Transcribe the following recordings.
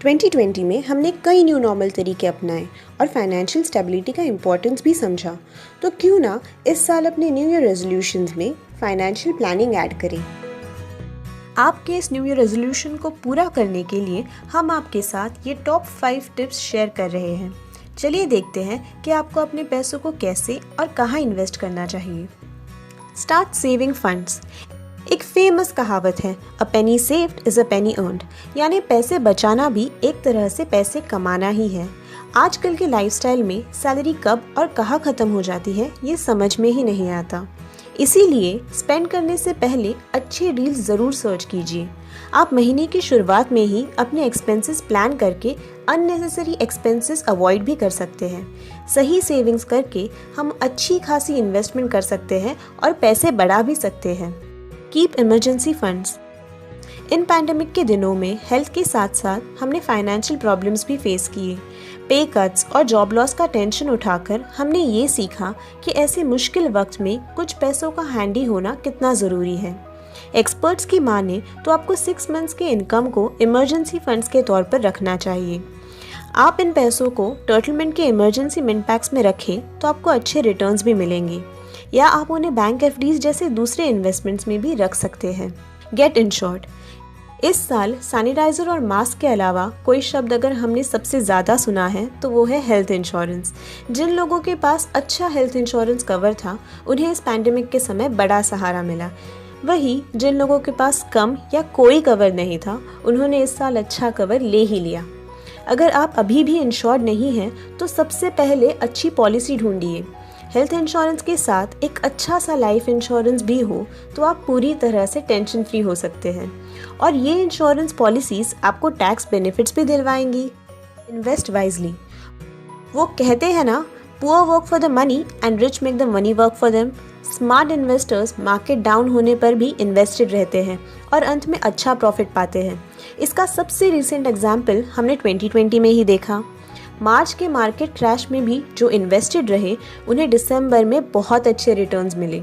2020 में हमने कई न्यू नॉर्मल तरीके अपनाए और फाइनेंशियल स्टेबिलिटी का इम्पोर्टेंस भी समझा। तो क्यों ना इस साल अपने न्यू ईयर रेजोल्यूशंस में फाइनेंशियल प्लानिंग ऐड करें। आपके इस न्यू ईयर रेजोल्यूशन को पूरा करने के लिए हम आपके साथ ये टॉप 5 टिप्स शेयर कर रहे हैं। चलिए देखते हैं कि आपको अपने पैसों को कैसे और कहाँ इन्वेस्ट करना चाहिए। Start saving funds. एक फेमस कहावत है, a penny saved is a penny earned, यानी पैसे बचाना भी एक तरह से पैसे कमाना ही है। आजकल के लाइफस्टाइल में सैलरी कब और कहाँ ख़त्म हो जाती है ये समझ में ही नहीं आता। इसीलिए स्पेंड करने से पहले अच्छे डील्स ज़रूर सर्च कीजिए। आप महीने की शुरुआत में ही अपने एक्सपेंसेस प्लान करके अननेसेसरी एक्सपेंसेस अवॉइड भी कर सकते हैं। सही सेविंग्स करके हम अच्छी खासी इन्वेस्टमेंट कर सकते हैं और पैसे बढ़ा भी सकते हैं। Keep emergency funds. इन पैंडेमिक के दिनों में हेल्थ के साथ साथ हमने फाइनेंशियल प्रॉब्लम्स भी फेस किए। पे कट्स और जॉब लॉस का टेंशन उठाकर हमने ये सीखा कि ऐसे मुश्किल वक्त में कुछ पैसों का हैंडी होना कितना ज़रूरी है। एक्सपर्ट्स की माने तो आपको 6 मंथ्स के इनकम को इमरजेंसी फंड्स के तौर पर रखना चाहिए। आप इन पैसों को टर्टलमेंट के इमरजेंसी मिंट पैक्स में रखें तो आपको अच्छे रिटर्न्स भी मिलेंगे, या आप उन्हें बैंक एफडीज जैसे दूसरे इन्वेस्टमेंट्स में भी रख सकते हैं। Get insured. इस साल सैनिटाइजर और मास्क के अलावा कोई शब्द अगर हमने सबसे ज़्यादा सुना है तो वो है हेल्थ इंश्योरेंस। जिन लोगों के पास अच्छा हेल्थ इंश्योरेंस कवर था उन्हें इस पैंडेमिक के समय बड़ा सहारा मिला। वहीं जिन लोगों के पास कम या कोई कवर नहीं था उन्होंने इस साल अच्छा कवर ले ही लिया। अगर आप अभी भी इंश्योर्ड नहीं हैं तो सबसे पहले अच्छी पॉलिसी ढूंढिए। हेल्थ इंश्योरेंस के साथ एक अच्छा सा लाइफ इंश्योरेंस भी हो तो आप पूरी तरह से टेंशन फ्री हो सकते हैं, और ये इंश्योरेंस पॉलिसीज आपको टैक्स बेनिफिट्स भी दिलवाएंगी। Invest wisely. वो कहते हैं ना, poor work for the money and rich make the money work for them. Smart investors market down होने पर भी इन्वेस्टेड रहते हैं और अंत में अच्छा प्रॉफिट पाते हैं। इसका सबसे रिसेंट एग्जाम्पल हमने 2020 में ही देखा। मार्च के मार्केट क्रैश में भी जो इन्वेस्टेड रहे उन्हें दिसंबर में बहुत अच्छे रिटर्न्स मिले।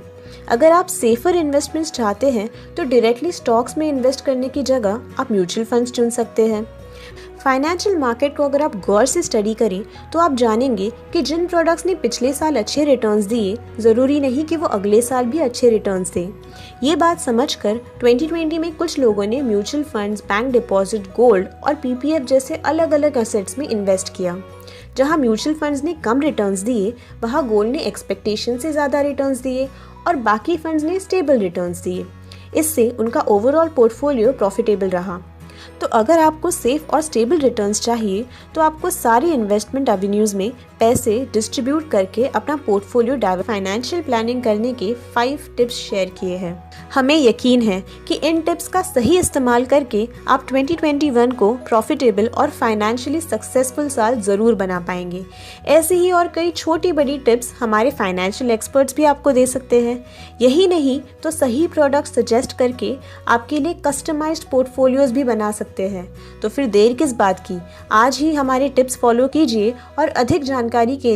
अगर आप सेफर इन्वेस्टमेंट्स चाहते हैं तो डायरेक्टली स्टॉक्स में इन्वेस्ट करने की जगह आप म्यूचुअल फंड्स चुन सकते हैं। फाइनेंशियल मार्केट को अगर आप गौर से स्टडी करें तो आप जानेंगे कि जिन प्रोडक्ट्स ने पिछले साल अच्छे रिटर्न्स दिए ज़रूरी नहीं कि वो अगले साल भी अच्छे रिटर्न्स दें। ये बात समझकर 2020 में कुछ लोगों ने mutual funds, bank deposit, gold और पीपीएफ जैसे अलग अलग एसेट्स में इन्वेस्ट किया। जहां म्यूचुअल फंड्स ने कम रिटर्न्स दिए वहां गोल्ड ने एक्सपेक्टेशन से ज़्यादा रिटर्न्स दिए और बाकी फंड्स ने स्टेबल रिटर्न्स दिए। इससे उनका ओवरऑल पोर्टफोलियो प्रॉफिटेबल रहा। तो अगर आपको सेफ और स्टेबल रिटर्न्स चाहिए तो आपको सारी इन्वेस्टमेंट एवेन्यूज़ में पैसे डिस्ट्रीब्यूट करके अपना पोर्टफोलियो फाइनेंशियल प्लानिंग करने के 5 टिप्स शेयर किए हैं। हमें यकीन है कि इन टिप्स का सही इस्तेमाल करके आप 2021 को प्रॉफिटेबल और फाइनेंशियली सक्सेसफुल साल ज़रूर बना पाएंगे। ऐसे ही और कई छोटी बड़ी टिप्स हमारे फाइनेंशियल एक्सपर्ट्स भी आपको दे सकते हैं। यही नहीं तो सही प्रोडक्ट सजेस्ट करके आपके लिए कस्टमाइज्ड पोर्टफोलियोज भी बना सकते हैं। तो फिर देर किस बात की, आज ही हमारे टिप्स फॉलो कीजिए और अधिक जानकारी के